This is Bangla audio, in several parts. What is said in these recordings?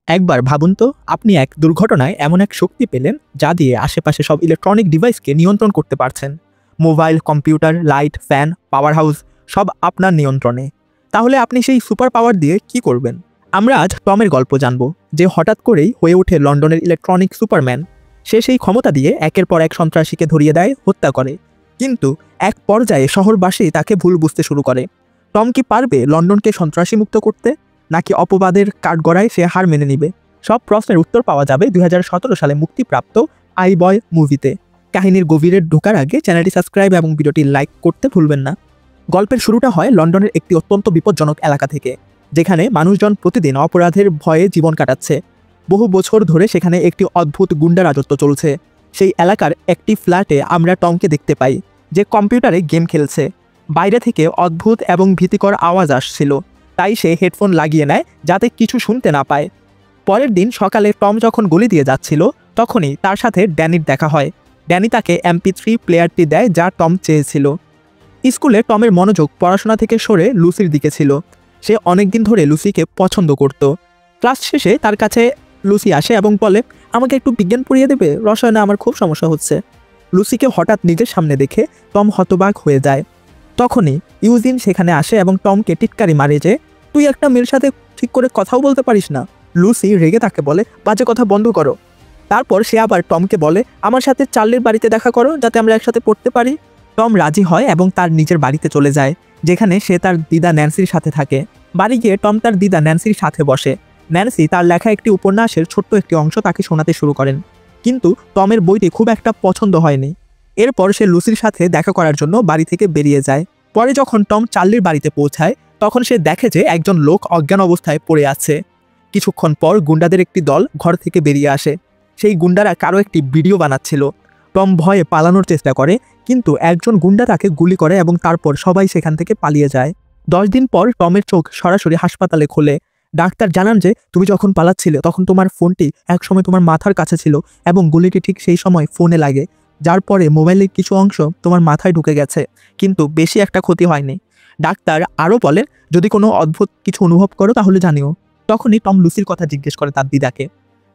একবার ভাবুন তো, আপনি এক দুর্ঘটনায় এমন এক শক্তি পেলেন যা দিয়ে আশেপাশে সব ইলেকট্রনিক ডিভাইসকে নিয়ন্ত্রণ করতে পারছেন। Mobile, computer, light, fan, power house সব আপনার নিয়ন্ত্রণে। তাহলে আপনি সেই সুপার পাওয়ার দিয়ে কি করবেন? আমরা আজ টমের গল্প জানব, যে হঠাৎ করেই হয়ে ওঠে লন্ডনের ইলেকট্রনিক সুপারম্যান। সে সেই ক্ষমতা দিয়ে একের পর এক সন্ত্রাসীকে ধরিয়ে দেয়, হত্যা করে। কিন্তু এক পর্যায়ে শহরবাসী তাকে ভুল বুঝতে শুরু করে। টম কি পারবে লন্ডনকে সন্ত্রাসী মুক্ত করতে, নাকি অপবাদের কাঠগড়ায় সে হার মেনে নিবে? সব প্রশ্নের উত্তর পাওয়া যাবে 2017 সালে মুক্তিপ্রাপ্ত আই বয় মুভিতে। কাহিনীর গভীরে ঢোকার আগে চ্যানেলটি সাবস্ক্রাইব এবং ভিডিওটি লাইক করতে ভুলবেন না। গল্পের শুরুটা হয় লন্ডনের একটি অত্যন্ত বিপজ্জনক এলাকা থেকে, যেখানে মানুষজন প্রতিদিন অপরাধের ভয়ে জীবন কাটাচ্ছে। বহু বছর ধরে সেখানে একটি অদ্ভুত গুন্ডা রাজত্ব চলছে। সেই এলাকার একটি ফ্ল্যাটে আমরা টমকে দেখতে পাই, যে কম্পিউটারে গেম খেলছে। বাইরে থেকে অদ্ভুত এবং ভীতিকর আওয়াজ আসছিল, তাই সে হেডফোন লাগিয়ে নেয় যাতে কিছু শুনতে না পায়। পরের দিন সকালে টম যখন গলি দিয়ে যাচ্ছিল, তখনই তার সাথে ড্যানির দেখা হয়। ড্যানি তাকে MP3 প্লেয়ারটি দেয় যা টম চেয়েছিল। স্কুলে টমের মনোযোগ পড়াশোনা থেকে সরে লুসির দিকে ছিল। সে অনেকদিন ধরে লুসিকে পছন্দ করত। ক্লাস শেষে তার কাছে লুসি আসে এবং বলে, আমাকে একটু বিজ্ঞান পড়িয়ে দেবে, রসায়নে আমার খুব সমস্যা হচ্ছে। লুসিকে হঠাৎ নিজের সামনে দেখে টম হতবাক হয়ে যায়। তখনই ইউজিন সেখানে আসে এবং টমকে টিটকারি মারে যে, তুই একটা মেয়ের সাথে ঠিক করে কথাও বলতে পারিস না। লুসি রেগে তাকে বলে, বাজে কথা বন্ধ করো। তারপর সে আবার টমকে বলে, আমার সাথে চার্লির বাড়িতে দেখা করো যাতে আমরা একসাথে পড়তে পারি। টম রাজি হয় এবং তার নিজের বাড়িতে চলে যায়, যেখানে সে তার দিদা ন্যান্সির সাথে থাকে। বাড়ি গিয়ে টম তার দিদা ন্যান্সির সাথে বসে। ন্যান্সি তার লেখা একটি উপন্যাসের ছোট্ট একটি অংশ তাকে শোনাতে শুরু করেন, কিন্তু টমের বইটি খুব একটা পছন্দ হয়নি। এরপর সে লুসির সাথে দেখা করার জন্য বাড়ি থেকে বেরিয়ে যায়। পরে যখন টম চার্লির বাড়িতে পৌঁছায়, তখন সে দেখে যে একজন লোক অজ্ঞান অবস্থায় পড়ে আছে। কিছুক্ষণ পর গুন্ডাদের একটি দল ঘর থেকে বেরিয়ে আসে। সেই গুন্ডারা কারো একটি ভিডিও বানাচ্ছিল। টম ভয়ে পালানোর চেষ্টা করে, কিন্তু একজন গুন্ডা তাকে গুলি করে এবং তারপর সবাই সেখান থেকে পালিয়ে যায়। 10 দিন পর টমের চোখ সরাসরি হাসপাতালে খোলে। ডাক্তার জানান যে, তুমি যখন পালাচ্ছিলে তখন তোমার ফোনটি একসময় তোমার মাথার কাছে ছিল এবং গুলিটি ঠিক সেই সময় ফোনে লাগে, যার পরে মোবাইলের কিছু অংশ তোমার মাথায় ঢুকে গেছে, কিন্তু বেশি একটা ক্ষতি হয়নি। ডাক্তার আরও বলে, যদি কোনো অদ্ভুত কিছু অনুভব করো তাহলে জানিও। তখনই টম লুসির কথা জিজ্ঞেস করে তার দিদাকে,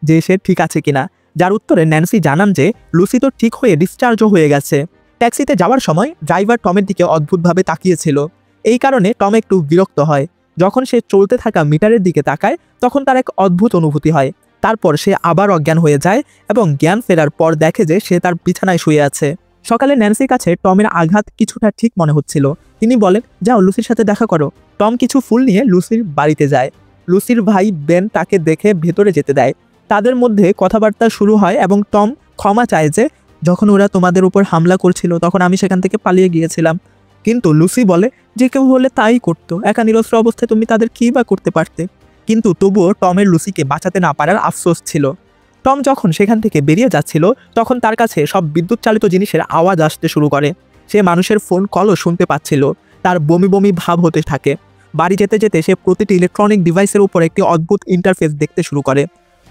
যে সে ঠিক আছে কিনা, যার উত্তরে ন্যান্সি জানান যে লুসি তো ঠিক হয়ে ডিসচার্জও হয়ে গেছে। ট্যাক্সিতে যাওয়ার সময় ড্রাইভার টমের দিকে অদ্ভুতভাবে তাকিয়েছিল। এই কারণে টম একটু বিরক্ত হয়। যখন সে চলতে থাকা মিটারের দিকে তাকায়, তখন তার এক অদ্ভুত অনুভূতি হয়। তারপর সে আবার অজ্ঞান হয়ে যায় এবং জ্ঞান ফেরার পর দেখে যে সে তার বিছানায় শুয়ে আছে। সকালে ন্যান্সির কাছে টমের আঘাত কিছুটা ঠিক মনে হচ্ছিল। তিনি বলেন, যাও লুসির সাথে দেখা করো। টম কিছু ফুল নিয়ে লুসির বাড়িতে যায়। লুসির ভাই বেন তাকে দেখে ভেতরে যেতে দেয়। তাদের মধ্যে কথাবার্তা শুরু হয় এবং টম ক্ষমা চায় যে, যখন ওরা তোমাদের উপর হামলা করছিল তখন আমি সেখান থেকে পালিয়ে গিয়েছিলাম। কিন্তু লুসি বলে, যে কেউ হলে তাই করতো, একা নিরস্ত্র অবস্থায় তুমি তাদের কী বা করতে পারতে। কিন্তু তবুও টমের লুসিকে বাঁচাতে না পারার আফসোস ছিল। টম যখন সেখান থেকে বেরিয়ে যাচ্ছিল, তখন তার কাছে সব বিদ্যুৎ চালিত জিনিসের আওয়াজ আসতে শুরু করে। সে মানুষের ফোন কলও শুনতে পাচ্ছিল। তার বমি বমি ভাব হতে থাকে। বাড়ি যেতে যেতে সে প্রতিটি ইলেকট্রনিক ডিভাইসের উপর একটি অদ্ভুত ইন্টারফেস দেখতে শুরু করে।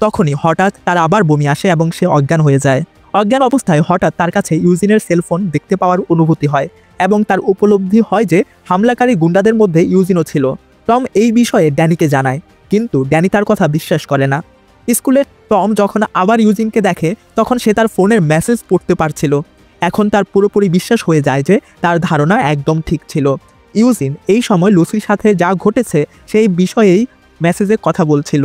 তখনই হঠাৎ তার আবার বমি আসে এবং সে অজ্ঞান হয়ে যায়। অজ্ঞান অবস্থায় হঠাৎ তার কাছে ইউজিনের সেলফোন দেখতে পাওয়ার অনুভূতি হয় এবং তার উপলব্ধি হয় যে হামলাকারী গুন্ডাদের মধ্যে ইউজিনও ছিল। টম এই বিষয়ে ড্যানিকে জানায়, কিন্তু ড্যানি তার কথা বিশ্বাস করে না। স্কুলে টম যখন আবার ইউজিনকে দেখে, তখন সে তার ফোনের মেসেজ পড়তে পারছিল। এখন তার পুরোপুরি বিশ্বাস হয়ে যায় যে তার ধারণা একদম ঠিক ছিল। ইউজিন এই সময় লুসির সাথে যা ঘটেছে সেই বিষয়েই মেসেজে কথা বলছিল।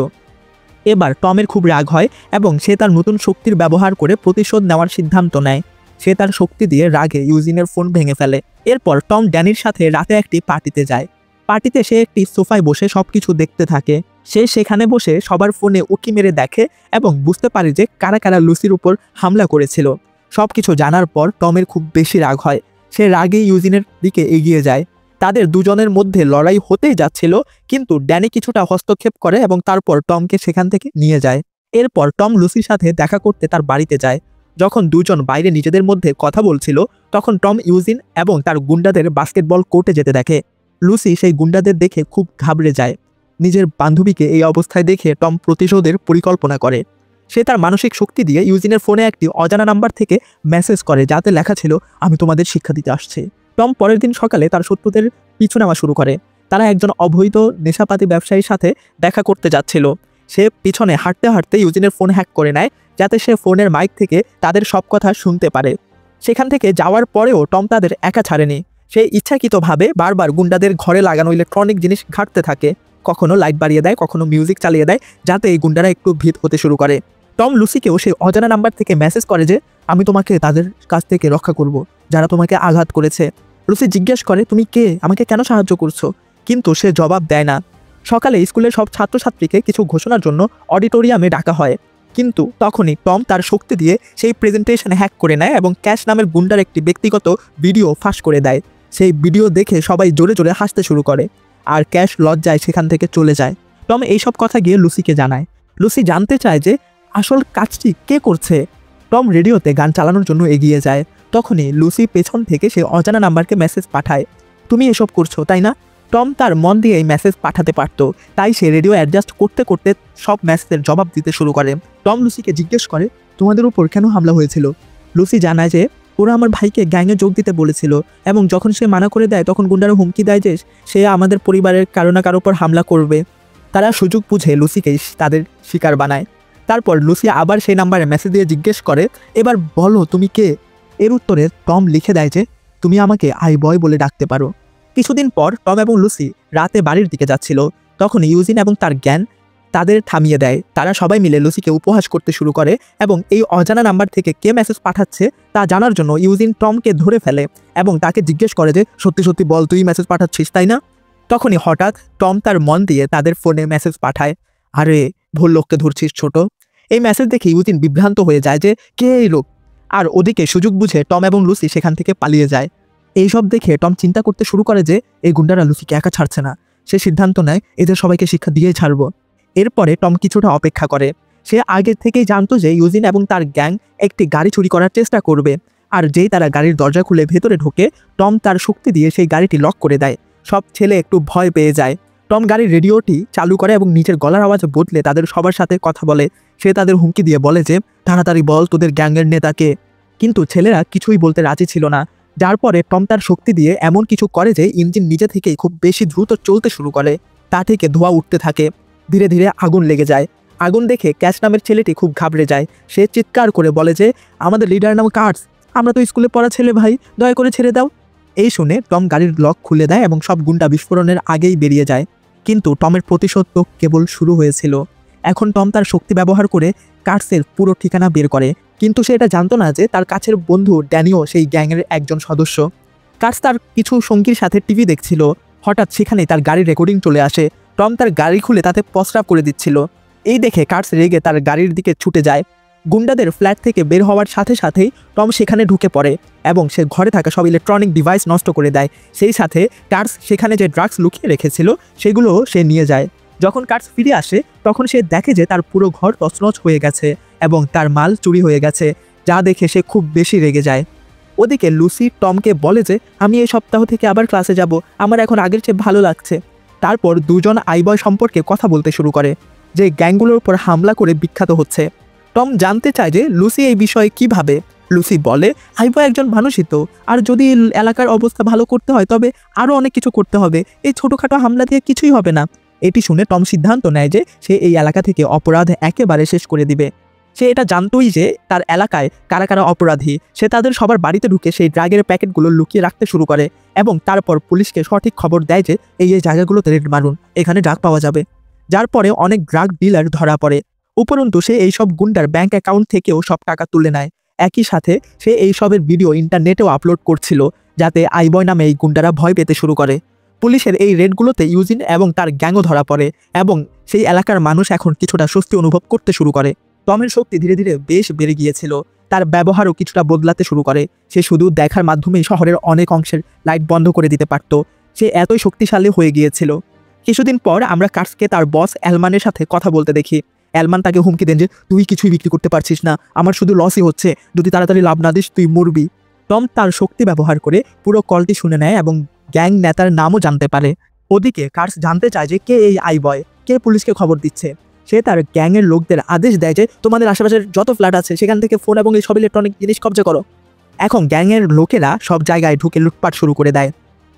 এবার টমের খুব রাগ হয় এবং সে তার নতুন শক্তির ব্যবহার করে প্রতিশোধ নেওয়ার সিদ্ধান্ত নেয়। সে তার শক্তি দিয়ে রাগে ইউজিনের ফোন ভেঙে ফেলে। এরপর টম ড্যানির সাথে রাতে একটি পার্টিতে যায়। পার্টিতে সে একটি সোফায় বসে সবকিছু দেখতে থাকে। সে সেখানে বসে সবার ফোনে উকি মেরে দেখে এবং বুঝতে পারে যে কারা কারা লুসির উপর হামলা করেছিল। সবকিছু জানার পর টমের খুব বেশি রাগ হয়। সে রাগে ইউজিনের দিকে এগিয়ে যায়। তাদের দুজনের মধ্যে লড়াই হতেই যাচ্ছিল, কিন্তু ড্যানি কিছুটা হস্তক্ষেপ করে এবং তারপর টমকে সেখান থেকে নিয়ে যায়। এরপর টম লুসির সাথে দেখা করতে তার বাড়িতে যায়। যখন দুজন বাইরে নিজেদের মধ্যে কথা বলছিল, তখন টম ইউজিন এবং তার গুন্ডাদের বাস্কেটবল কোর্টে যেতে দেখে। লুসি সেই গুন্ডাদের দেখে খুব ঘাবড়ে যায়। নিজের বান্ধবীকে এই অবস্থায় দেখে টম প্রতিশোধের পরিকল্পনা করে। সে তার মানসিক শক্তি দিয়ে ইউজিনের ফোনে একটি অজানা নাম্বার থেকে মেসেজ করে, যাতে লেখা ছিল, আমি তোমাদের শিক্ষা দিতে আসছি। টম পরের দিন সকালে তার শত্রুদের পিছু নেওয়া শুরু করে। তারা একজন অবৈধ নেশাপাতি ব্যবসায়ীর সাথে দেখা করতে যাচ্ছিল। সে পিছনে হাঁটতে হাঁটতে ইউজিনের ফোন হ্যাক করে নেয়, যাতে সে ফোনের মাইক থেকে তাদের সব কথা শুনতে পারে। সেখান থেকে যাওয়ার পরেও টম তাদের একা ছাড়েনি। সে ইচ্ছাকৃতভাবে বারবার গুন্ডাদের ঘরে লাগানো ইলেকট্রনিক জিনিস ঘাঁটতে থাকে, কখনো লাইট বাড়িয়ে দেয়, কখনো মিউজিক চালিয়ে দেয়, যাতে এই গুন্ডারা একটু ভীত হতে শুরু করে। টম লুসিকেও সেই অজানা নাম্বার থেকে মেসেজ করে যে আমি তোমাকে তাদের কাছ থেকে রক্ষা করব, যারা তোমাকে আঘাত করেছে। লুসি জিজ্ঞেস করে তুমি কে, আমাকে কেন সাহায্য করছো, কিন্তু সে জবাব দেয় না। সকালে স্কুলের সব ছাত্রছাত্রীকে কিছু ঘোষণার জন্য অডিটোরিয়ামে ডাকা হয়, কিন্তু তখনই টম তার শক্তি দিয়ে সেই প্রেজেন্টেশনে হ্যাক করে নেয় এবং ক্যাশ নামের গুন্ডার একটি ব্যক্তিগত ভিডিও ফাঁস করে দেয়। সেই ভিডিও দেখে সবাই জোরে জোরে হাসতে শুরু করে, আর ক্যাশ লজ্জায় সেখান থেকে চলে যায়। টম এইসব কথা গিয়ে লুসিকে জানায়। লুসি জানতে চায় যে আসল কাজটি কে করছে। টম রেডিওতে গান চালানোর জন্য এগিয়ে যায়। তখনই লুসি পেছন থেকে সে অজানা নাম্বারকে মেসেজ পাঠায়, তুমি এসব করছো তাই না? টম তার মন দিয়ে এই মেসেজ পাঠাতে পারত, তাই সে রেডিও অ্যাডজাস্ট করতে করতে সব মেসেজের জবাব দিতে শুরু করে। টম লুসিকে জিজ্ঞেস করে তোমাদের উপর কেন হামলা হয়েছিল। লুসি জানায় যে ওরা আমার ভাইকে গ্যাংয়ে যোগ দিতে বলেছিল, এবং যখন সে মানা করে দেয় তখন গুন্ডারা হুমকি দেয় যে সে আমাদের পরিবারের কারো না কারো উপর হামলা করবে। তারা সুযোগ বুঝে লুসিকে তাদের শিকার বানায়। তারপর লুসি আবার সেই নাম্বারে মেসেজ দিয়ে জিজ্ঞেস করে এবার বলো তুমি কে। এর উত্তরে টম লিখে দেয় যে তুমি আমাকে আই বয় বলে ডাকতে পারো। কিছুদিন পর টম এবং লুসি রাতে বাড়ির দিকে যাচ্ছিল, তখন ইউজিন এবং তার গ্যাং তাদের থামিয়ে দেয়। তারা সবাই মিলে লুসিকে উপহাস করতে শুরু করে এবং এই অজানা নাম্বার থেকে কে মেসেজ পাঠাচ্ছে তা জানার জন্য ইউজিন টমকে ধরে ফেলে এবং তাকে জিজ্ঞেস করে যে সত্যি সত্যি বল, তুই মেসেজ পাঠাচ্ছিস তাই না? তখনই হঠাৎ টম তার মন দিয়ে তাদের ফোনে মেসেজ পাঠায়, আরে ভুল লোককে ধরছিস ছোট। এই মেসেজ দেখে ইউজিন বিভ্রান্ত হয়ে যায় যে কে এই লোক, আর ওদিকে সুযোগ বুঝে টম এবং লুসি সেখান থেকে পালিয়ে যায়। এইসব দেখে টম চিন্তা করতে শুরু করে যে এই গুন্ডারা লুসিকে একা ছাড়ছে না। সে সিদ্ধান্ত নেয় এদের সবাইকে শিক্ষা দিয়েই ছাড়বো। এরপরে টম কিছুটা অপেক্ষা করে। সে আগে থেকেই জানতো যে ইউজিন এবং তার গ্যাং একটি গাড়ি চুরি করার চেষ্টা করবে, আর যেই তারা গাড়ির দরজা খুলে ভেতরে ঢোকে টম তার শক্তি দিয়ে সেই গাড়িটি লক করে দেয়। সব ছেলে একটু ভয় পেয়ে যায়। টম গাড়ির রেডিওটি চালু করে এবং নিজের গলার আওয়াজ বদলে তাদের সবার সাথে কথা বলে। সে তাদের হুমকি দিয়ে বলে যে তাড়াতাড়ি বল তোদের গ্যাংয়ের নেতাকে। কিন্তু ছেলেরা কিছুই বলতে রাজি ছিল না, যার পরে টম তার শক্তি দিয়ে এমন কিছু করে যে ইঞ্জিন নিজে থেকেই খুব বেশি দ্রুত চলতে শুরু করে। তা থেকে ধোঁয়া উঠতে থাকে, ধীরে ধীরে আগুন লেগে যায়। আগুন দেখে ক্যাশ নামের ছেলেটি খুব ঘাবড়ে যায়। সে চিৎকার করে বলে যে আমাদের লিডার নাম কার্স, আমরা তো স্কুলে পড়া ছেলে ভাই, দয়া করে ছেড়ে দাও। এই শুনে টম গাড়ির লক খুলে দেয় এবং সব গুন্ডা বিস্ফোরণের আগেই বেরিয়ে যায়। কিন্তু টমের প্রতিশোধ তো কেবল শুরু হয়েছিল। এখন টম তার শক্তি ব্যবহার করে কার্সের পুরো ঠিকানা বের করে, কিন্তু সে এটা জানতো না যে তার কাছের বন্ধু ড্যানিও সেই গ্যাংয়ের একজন সদস্য। কার্স তার কিছু সঙ্গীর সাথে টিভি দেখছিল। হঠাৎ সেখানেই তার গাড়ির রেকর্ডিং চলে আসে। টম তার গাড়ি খুলে তাতে প্রস্রাব করে দিচ্ছিল। এই দেখে কার্স রেগে তার গাড়ির দিকে ছুটে যায়। গুন্ডাদের ফ্ল্যাট থেকে বের হওয়ার সাথে সাথেই টম সেখানে ঢুকে পড়ে এবং সে ঘরে থাকা সব ইলেকট্রনিক ডিভাইস নষ্ট করে দেয়। সেই সাথে কার্স সেখানে যে ড্রাগস লুকিয়ে রেখেছিল সেগুলোও সে নিয়ে যায়। যখন কার্স ফিরে আসে তখন সে দেখে যে তার পুরো ঘর তছনছ হয়ে গেছে এবং তার মাল চুরি হয়ে গেছে, যা দেখে সে খুব বেশি রেগে যায়। ওদিকে লুসি টমকে বলে যে আমি এই সপ্তাহ থেকে আবার ক্লাসে যাব, আমার এখন আগের চেয়ে ভালো লাগছে। তারপর দুজন আইবয় সম্পর্কে কথা বলতে শুরু করে, যে গ্যাংগুলোর উপর হামলা করে বিখ্যাত হচ্ছে। টম জানতে চায় যে লুসি এই বিষয়ে কি ভাবে। লুসি বলে আইবয় একজন মানুষই তো, আর যদি এলাকার অবস্থা ভালো করতে হয় তবে আরও অনেক কিছু করতে হবে, এই ছোটোখাটো হামলা দিয়ে কিছুই হবে না। এটি শুনে টম সিদ্ধান্ত নেয় যে সে এই এলাকা থেকে অপরাধ একেবারে শেষ করে দিবে। সে এটা জানতোই যে তার এলাকায় কারা কারা অপরাধী। সে তাদের সবার বাড়িতে ঢুকে সেই ড্রাগের প্যাকেটগুলো লুকিয়ে রাখতে শুরু করে এবং তারপর পুলিশকে সঠিক খবর দেয় যে এই জায়গাগুলোতে রেড মারুন, এখানে ড্রাগ পাওয়া যাবে। যার পরে অনেক ড্রাগ ডিলার ধরা পড়ে। উপরন্তু সে এইসব গুন্ডার ব্যাংক অ্যাকাউন্ট থেকেও সব টাকা তুলে নেয়। একই সাথে সে এইসবের ভিডিও ইন্টারনেটেও আপলোড করছিল, যাতে আইবয় নামে এই গুন্ডারা ভয় পেতে শুরু করে। পুলিশের এই রেডগুলোতে ইউজিন এবং তার গ্যাংও ধরা পড়ে এবং সেই এলাকার মানুষ এখন কিছুটা স্বস্তি অনুভব করতে শুরু করে। টমের শক্তি ধীরে ধীরে বেশ বেড়ে গিয়েছিল, তার ব্যবহারও কিছুটা বদলাতে শুরু করে। সে শুধু দেখার মাধ্যমেই শহরের অনেক অংশের লাইট বন্ধ করে দিতে পারত। সে এতই শক্তিশালী হয়ে গিয়েছিল। কিছুদিন পর আমরা কার্সকে তার বস অ্যালমানের সাথে কথা বলতে দেখি। অ্যালমান তাকে হুমকি দেন যে তুই কিছুই বিক্রি করতে পারছিস না, আমার শুধু লসই হচ্ছে, যদি তাড়াতাড়ি লাভ না দিস তুই মরবি। টম তার শক্তি ব্যবহার করে পুরো কলটি শুনে নেয় এবং গ্যাং নেতার নামও জানতে পারে। ওদিকে কার্স জানতে চায় যে কে এই আইবয়, কে পুলিশকে খবর দিচ্ছে। সে তার গ্যাংয়ের লোকদের আদেশ দেয় যে তোমাদের আশেপাশের যত ফ্ল্যাট আছে সেখান থেকে ফোন এবং এই সব ইলেকট্রনিক জিনিস কবজা করো। এখন গ্যাংয়ের লোকেরা সব জায়গায় ঢুকে লুটপাট শুরু করে দেয়।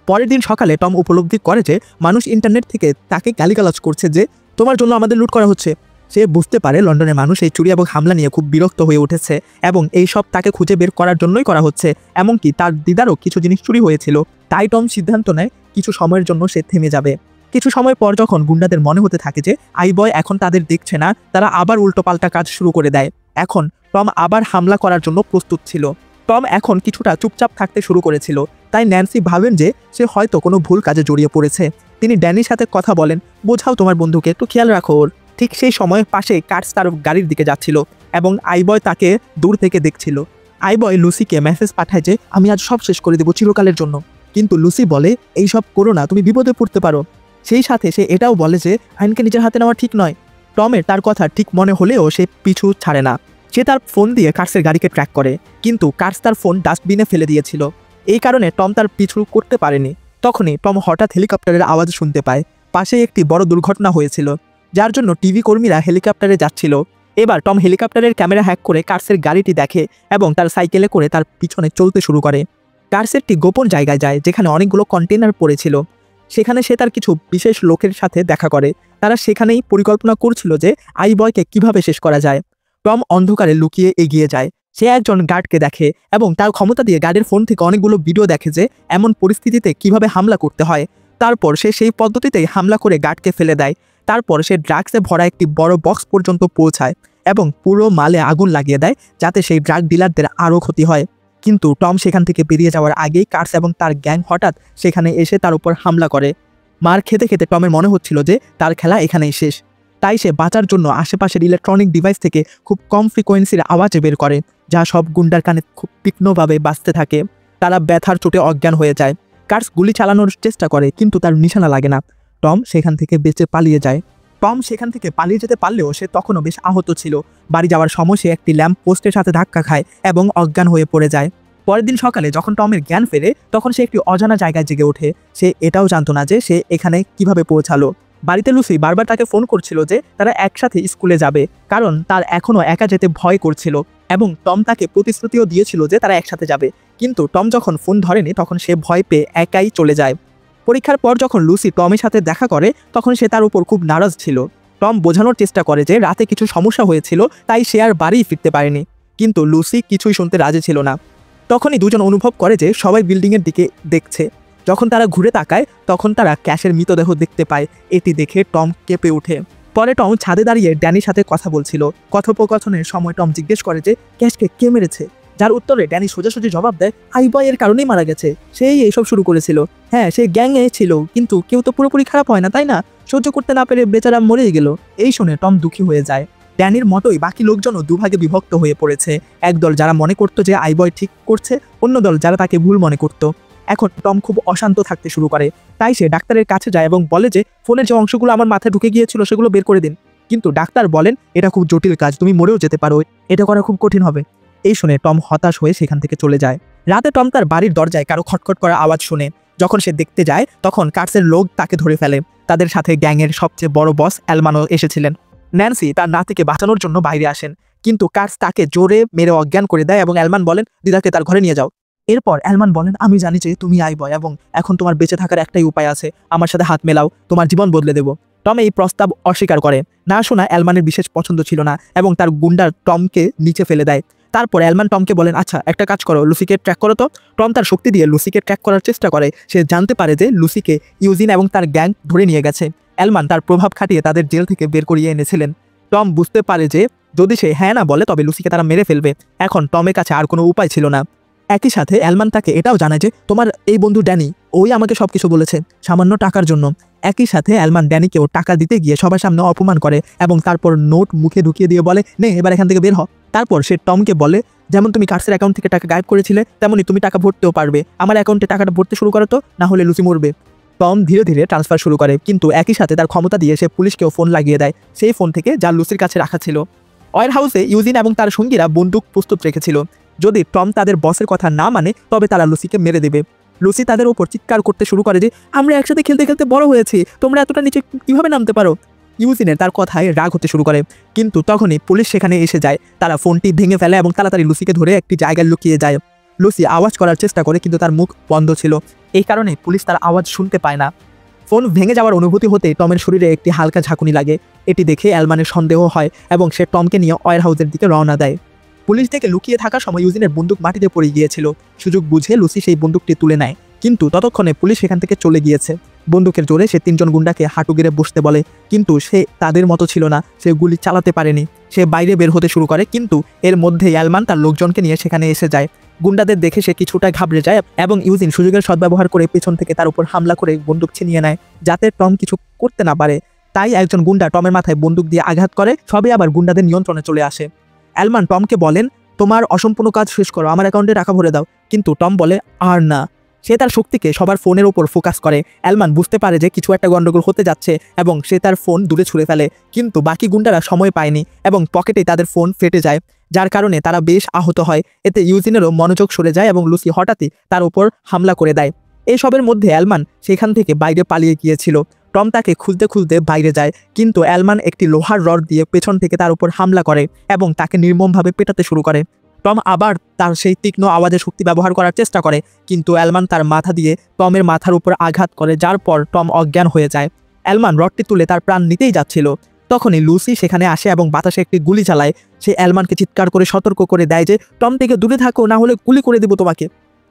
পরের দিন সকালে টম উপলব্ধি করে যে মানুষ ইন্টারনেট থেকে তাকে গালিগালাজ করছে যে তোমার জন্য আমাদের লুট করা হচ্ছে। সে বুঝতে পারে লন্ডনের মানুষ এই চুরি এবং হামলা নিয়ে খুব বিরক্ত হয়ে উঠেছে এবং এই সব তাকে খুঁজে বের করার জন্যই করা হচ্ছে। এমনকি তার দিদারও কিছু জিনিস চুরি হয়েছিল। তাই টম সিদ্ধান্ত নেয় কিছু সময়ের জন্য সে থেমে যাবে। কিছু সময় পর যখন গুন্ডাদের মনে হতে থাকে যে আইবয় এখন তাদের দেখছে না, তারা আবার উল্টোপাল্টা কাজ শুরু করে দেয়। এখন টম আবার হামলা করার জন্য প্রস্তুত ছিল। টম এখন কিছুটা চুপচাপ থাকতে শুরু করেছিল। তাই ন্যান্সি ভাবেন যে সে হয়তো কোনো ভুল কাজে জড়িয়ে পড়েছে। তিনি ড্যানির সাথে কথা বলেন, বোঝাও তোমার বন্ধুকে, একটু খেয়াল রাখো ওর। ঠিক সেই সময় পাশে কার্স তার গাড়ির দিকে যাচ্ছিল এবং আইবয় তাকে দূর থেকে দেখছিল। আইবয় লুসিকে মেসেজ পাঠায় যে আমি আজ সব শেষ করে দেবো চিরকালের জন্য। কিন্তু লুসি বলে এইসব করো না, তুমি বিপদে পড়তে পারো। সেই সাথে সে এটাও বলে যে আইনকে নিজের হাতে নেওয়া ঠিক নয়। টমের তার কথা ঠিক মনে হলেও সে পিছু ছাড়ে না। সে তার ফোন দিয়ে কার্সের গাড়িকে ট্র্যাক করে, কিন্তু কার্স তার ফোন ডাস্টবিনে ফেলে দিয়েছিল। এই কারণে টম তার পিছু করতে পারেনি। তখনই টম হঠাৎ হেলিকপ্টারের আওয়াজ শুনতে পায়। পাশে একটি বড় দুর্ঘটনা হয়েছিল, যার জন্য টিভি কর্মীরা হেলিকপ্টারে যাচ্ছিল। এবার টম হেলিকপ্টারের ক্যামেরা হ্যাক করে কার্সের গাড়িটি দেখে এবং তার সাইকেলে করে তার পিছনে চলতে শুরু করে। কার্স একটি গোপন জায়গায় যায় যেখানে অনেকগুলো কন্টেনার পড়েছিল। সেখানে সে তার কিছু বিশেষ লোকের সাথে দেখা করে। তারা সেখানেই পরিকল্পনা করছিল যে আইবয়কে কিভাবে শেষ করা যায়। টম অন্ধকারে লুকিয়ে এগিয়ে যায়। সে একজন গার্ডকে দেখে এবং তার ক্ষমতা দিয়ে গার্ডের ফোন থেকে অনেকগুলো ভিডিও দেখে যে এমন পরিস্থিতিতে কিভাবে হামলা করতে হয়। তারপর সে সেই পদ্ধতিতেই হামলা করে গার্ডকে ফেলে দেয়। তারপর সে ড্রাগসে ভরা একটি বড় বক্স পর্যন্ত পৌঁছায় এবং পুরো মালে আগুন লাগিয়ে দেয় যাতে সেই ড্রাগ ডিলারদের আরও ক্ষতি হয়। কিন্তু টম সেখান থেকে বেরিয়ে যাওয়ার আগেই কার্স এবং তার গ্যাং হঠাৎ সেখানে এসে তার উপর হামলা করে। মার খেতে খেতে টমের মনে হচ্ছিল যে তার খেলা এখানেই শেষ। তাই সে বাঁচার জন্য আশেপাশের ইলেকট্রনিক ডিভাইস থেকে খুব কম ফ্রিকোয়েন্সির আওয়াজ বের করে, যা সব গুন্ডার কানে খুব তীক্ষ্ণভাবে বাজতে থাকে। তারা ব্যথার চোটে অজ্ঞান হয়ে যায়। কার্স গুলি চালানোর চেষ্টা করে, কিন্তু তার নিশানা লাগে না। টম সেখান থেকে বেঁচে পালিয়ে যায়। টম সেখান থেকে পালিয়ে যেতে পারলেও সে তখনও বেশ আহত ছিল। বাড়ি যাওয়ার সময় সে একটি ল্যাম্প পোস্টের সাথে ধাক্কা খায় এবং অজ্ঞান হয়ে পড়ে যায়। পরের দিন সকালে যখন টমের জ্ঞান ফেরে, তখন সে একটি অজানা জায়গায় জেগে ওঠে। সে এটাও জানতো না যে সে এখানে কিভাবে পৌঁছালো। বাড়িতে লুসি বারবার তাকে ফোন করছিল যে তারা একসাথে স্কুলে যাবে, কারণ তার এখনও একা যেতে ভয় করছিল এবং টম তাকে প্রতিশ্রুতিও দিয়েছিল যে তারা একসাথে যাবে। কিন্তু টম যখন ফোন ধরেনি তখন সে ভয় পেয়ে একাই চলে যায়। পরীক্ষার পর যখন লুসি টমের সাথে দেখা করে, তখন সে তার উপর খুব নারাজ ছিল। টম বোঝানোর চেষ্টা করে যে রাতে কিছু সমস্যা হয়েছিল, তাই সে আর বাড়ি ফিরতে পারেনি। কিন্তু লুসি কিছুই শুনতে রাজি ছিল না। তখনই দুজন অনুভব করে যে সবাই বিল্ডিংয়ের দিকে দেখছে। যখন তারা ঘুরে তাকায় তখন তারা ক্যাশের মৃতদেহ দেখতে পায়। এটি দেখে টম কেঁপে ওঠে। পরে টম ছাদে দাঁড়িয়ে ড্যানির সাথে কথা বলছিল। কথোপকথনের সময় টম জিজ্ঞেস করে যে ক্যাশকে কে মেরেছে, যার উত্তরে ড্যানি সোজাসুজি জবাব দেয় আইবয় এর কারণেই মারা গেছে, সেই এইসব শুরু করেছিল। হ্যাঁ, সে গ্যাংয়ে ছিল, কিন্তু কেউ তো পুরোপুরি খারাপ হয় না, তাই না? সহ্য করতে না পেরে বেচারা মরেই গেল। এই শুনে টম দুঃখী হয়ে যায়। ড্যানির মতোই বাকি লোকজনও দুভাগে বিভক্ত হয়ে পড়েছে। একদল যারা মনে করতো যে আইবয় ঠিক করছে, অন্য দল যারা তাকে ভুল মনে করত। এখন টম খুব অশান্ত থাকতে শুরু করে। তাই সে ডাক্তারের কাছে যায় এবং বলে যে ফোনের যে অংশগুলো আমার মাথায় ঢুকে গিয়েছিল সেগুলো বের করে দিন। কিন্তু ডাক্তার বলেন এটা খুব জটিল কাজ, তুমি মরেও যেতে পারো, এটা করা খুব কঠিন হবে। এই শুনে টম হতাশ হয়ে সেখান থেকে চলে যায়। রাতে টম তার বাড়ির দরজায় কারো খটখট করার আওয়াজ শুনে। যখন সে দেখতে যায় তখন কার্সের লোক তাকে ধরে ফেলে। তাদের সাথে গ্যাংয়ের সবচেয়ে বড় বস অ্যালমানও এসেছিলেন। ন্যান্সি তার নাতিকে বাঁচানোর জন্য বাইরে আসেন, কিন্তু কার্স তাকে জোরে মেরে অজ্ঞান করে দেয় এবং অ্যালমান বলেন দিদাকে তার ঘরে নিয়ে যাও। এরপর অ্যালমান বলেন আমি জানি যে তুমি আইবয় এবং এখন তোমার বেঁচে থাকার একটাই উপায় আছে, আমার সাথে হাত মেলাও, তোমার জীবন বদলে দেব। টম এই প্রস্তাব অস্বীকার করে। না শোনা অ্যালমানের বিশেষ পছন্দ ছিল না এবং তার গুন্ডার টমকে নিচে ফেলে দেয়। তারপর অ্যালমান টমকে বলেন আচ্ছা একটা কাজ করো, লুসিকে ট্র্যাক করো তো। টম তার শক্তি দিয়ে লুসিকে ট্র্যাক করার চেষ্টা করে। সে জানতে পারে যে লুসিকে ইউজিন এবং তার গ্যাং ধরে নিয়ে গেছে। অ্যালমান তার প্রভাব খাটিয়ে তাদের জেল থেকে বের করিয়ে এনেছিলেন। টম বুঝতে পারে যে যদি সে হ্যাঁ না বলে তবে লুসিকে তারা মেরে ফেলবে। এখন টমের কাছে আর কোনো উপায় ছিল না। একই সাথে অ্যালমান তাকে এটাও জানায় যে তোমার এই বন্ধু ড্যানি, ওই আমাকে সবকিছু বলেছে সামান্য টাকার জন্য। একই সাথে অ্যালমান ড্যানিকেও টাকা দিতে গিয়ে সবার সামনে অপমান করে এবং তারপর নোট মুখে ঢুকিয়ে দিয়ে বলে নে এবার এখান থেকে বের হ। তারপর সে টমকে বলে যেমন তুমি কার্সের অ্যাকাউন্ট থেকে টাকা গায়েব করেছিলে তেমনই তুমি টাকা ভরতেও পারবে, আমার অ্যাকাউন্টে টাকাটা ভরতে শুরু করো তো, না হলে লুসি মরবে। টম ধীরে ধীরে ট্রান্সফার শুরু করে, কিন্তু একই সাথে তার ক্ষমতা দিয়ে সে পুলিশকেও ফোন লাগিয়ে দেয়, সেই ফোন থেকে যা লুসির কাছে রাখা ছিল। ওয়ার হাউসে ইউজিন এবং তার সঙ্গীরা বন্দুক প্রস্তুত রেখেছিল। যদি টম তাদের বসের কথা না মানে তবে তারা লুসিকে মেরে দেবে। লুসি তাদের ওপর চিৎকার করতে শুরু করে যে আমরা একসাথে খেলতে খেলতে বড় হয়েছি, তোমরা এতটা নিচে কিভাবে নামতে পারো। ইউজিনের তার কথায় রাগ হতে শুরু করে, কিন্তু তখনই পুলিশ সেখানে এসে যায়। তারা ফোনটি ভেঙে ফেলে এবং তাড়াতাড়ি লুসিকে ধরে একটি জায়গায় লুকিয়ে যায়। লুসি আওয়াজ করার চেষ্টা করে, কিন্তু তার মুখ বন্ধ ছিল। এই কারণে পুলিশ তার আওয়াজ শুনতে পায় না। ফোন ভেঙে যাওয়ার অনুভূতি হতেই টমের শরীরে একটি হালকা ঝাঁকুনি লাগে। এটি দেখে অ্যালমানের সন্দেহ হয় এবং সে টমকে নিয়ে ওয়্যার হাউসের দিকে রওনা দেয়। পুলিশ থেকে লুকিয়ে থাকার সময় ইউজিনের বন্দুক মাটিতে পড়ে গিয়েছিল। সুযোগ বুঝে লুসি সেই বন্দুকটি তুলে নেয়, কিন্তু ততক্ষণে পুলিশ সেখান থেকে চলে গিয়েছে। বন্দুকের জোরে সে 3 জন গুন্ডাকে হাঁটু গেড়ে বসতে বলে, কিন্তু সে তাদের মতো ছিল না, সে গুলি চালাতে পারেনি। সে বাইরে বের হতে শুরু করে, কিন্তু এর মধ্যে অ্যালমান তার লোকজনকে নিয়ে সেখানে এসে যায়। গুন্ডাদের দেখে সে কিছুটা ঘাবড়ে যায় এবং ইউজিন সুযোগের সদ্ব্যবহার করে পেছন থেকে তার উপর হামলা করে বন্দুক ছিনিয়ে নেয়, যাতে টম কিছু করতে না পারে। তাই একজন গুন্ডা টমের মাথায় বন্দুক দিয়ে আঘাত করে, সবই আবার গুন্ডাদের নিয়ন্ত্রণে চলে আসে। অ্যালমান টমকে বলেন, তোমার অসম্পূর্ণ কাজ শেষ করো, আমার অ্যাকাউন্টে টাকা ভরে দাও। কিন্তু টম বলে, আর না। সে তার শক্তিকে সবার ফোনের ওপর ফোকাস করে। অ্যালমান বুঝতে পারে যে কিছু একটা গন্ডগোল হতে যাচ্ছে এবং সে তার ফোন দূরে ছুঁড়ে ফেলে, কিন্তু বাকি গুন্ডারা সময় পায়নি এবং পকেটেই তাদের ফোন ফেটে যায়, যার কারণে তারা বেশ আহত হয়। এতে ইউজিনেরও মনোযোগ সরে যায় এবং লুসি হঠাৎই তার উপর হামলা করে দেয়। এসবের মধ্যে অ্যালমান সেখান থেকে বাইরে পালিয়ে গিয়েছিল। টম তাকে খুঁজতে খুঁজতে বাইরে যায়, কিন্তু অ্যালমান একটি লোহার রড দিয়ে পেছন থেকে তার উপর হামলা করে এবং তাকে নির্মমভাবে পেটাতে শুরু করে। টম আবার তার সেই তীক্ষ্ণ আওয়াজের শক্তি ব্যবহার করার চেষ্টা করে, কিন্তু অ্যালমান তার মাথা দিয়ে টমের মাথার উপর আঘাত করে, যার পর টম অজ্ঞান হয়ে যায়। অ্যালমান রডটি তুলে তার প্রাণ নিতেই যাচ্ছিল, তখনই লুসি সেখানে আসে এবং বাতাসে একটি গুলি চালায়। সে অ্যালমানকে চিৎকার করে সতর্ক করে দেয় যে টম থেকে দূরে থাকো, না হলে গুলি করে দেব তোমাকে।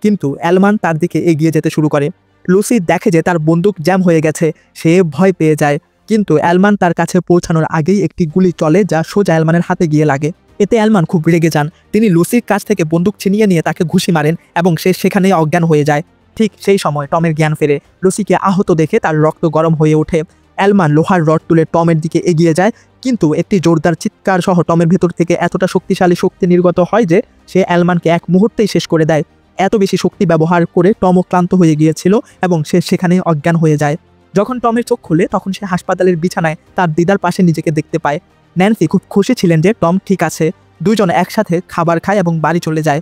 কিন্তু অ্যালমান তার দিকে এগিয়ে যেতে শুরু করে। লুসি দেখে যে তার বন্দুক জ্যাম হয়ে গেছে, সে ভয় পেয়ে যায়, কিন্তু অ্যালমান তার কাছে পৌঁছানোর আগেই একটি গুলি চলে, যা সোজা অ্যালমানের হাতে গিয়ে লাগে। এতে অ্যালমান খুব রেগে যান। তিনি লুসির কাছ থেকে বন্দুক ছিনিয়ে নিয়ে তাকে ঘুষি মারেন এবং সে সেখানেই অজ্ঞান হয়ে যায়। ঠিক সেই সময় টমের জ্ঞান ফেরে। লুসিকে আহত দেখে তার রক্ত গরম হয়ে ওঠে। অ্যালমান লোহার রড তুলে টমের দিকে এগিয়ে যায়, কিন্তু একটি জোরদার চিৎকার সহ টমের ভেতর থেকে এতটা শক্তিশালী শক্তি নির্গত হয় যে সে অ্যালমানকে এক মুহূর্তেই শেষ করে দেয়। এত বেশি শক্তি ব্যবহার করে টমও ক্লান্ত হয়ে গিয়েছিল এবং সে সেখানেই অজ্ঞান হয়ে যায়। যখন টমের চোখ খুলে, তখন সে হাসপাতালের বিছানায় তার দিদার পাশে নিজেকে দেখতে পায়। ন্যান্সি খুব খুশি ছিলেন যে টম ঠিক আছে। দুইজন একসাথে খাবার খায় এবং বাড়ি চলে যায়।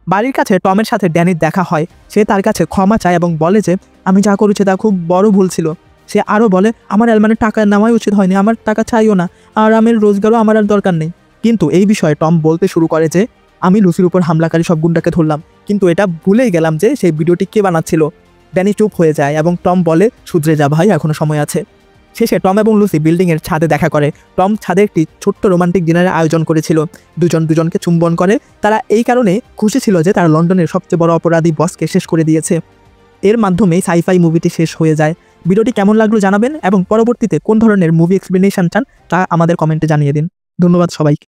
বাড়ির কাছে টমের সাথে ড্যানির দেখা হয়। সে তার কাছে ক্ষমা চায় এবং বলে যে আমি যা করেছি তা খুব বড় ভুল ছিল। সে আরও বলে, আমার অ্যালমানের টাকা নেওয়াই উচিত হয়নি, আমার টাকা চাইও না, আর আমার রোজগারও আমার আর দরকার নেই। কিন্তু এই বিষয়ে টম বলতে শুরু করে যে আমি লুসির উপর হামলাকারী সব গুন্ডাকে ধরলাম, কিন্তু এটা ভুলেই গেলাম যে সেই ভিডিওটি কে বানাচ্ছিল। ড্যানি চুপ হয়ে যায় এবং টম বলে, শুধরে যা ভাই, এখনো সময় আছে। শেষে টম এবং লুসি বিল্ডিংয়ের ছাদে দেখা করে। টম ছাদে একটি ছোট্ট রোমান্টিক ডিনারের আয়োজন করেছিল। দুজন দুজনকে চুম্বন করে। তারা এই কারণে খুশি ছিল যে তারা লন্ডনের সবচেয়ে বড় অপরাধী বসকে শেষ করে দিয়েছে। এর মাধ্যমেই সাইফাই মুভিটি শেষ হয়ে যায়। ভিডিওটি কেমন লাগলো জানাবেন এবং পরবর্তীতে কোন ধরনের মুভি এক্সপ্লেনেশন চান তা আমাদের কমেন্টে জানিয়ে দিন। ধন্যবাদ সবাইকে।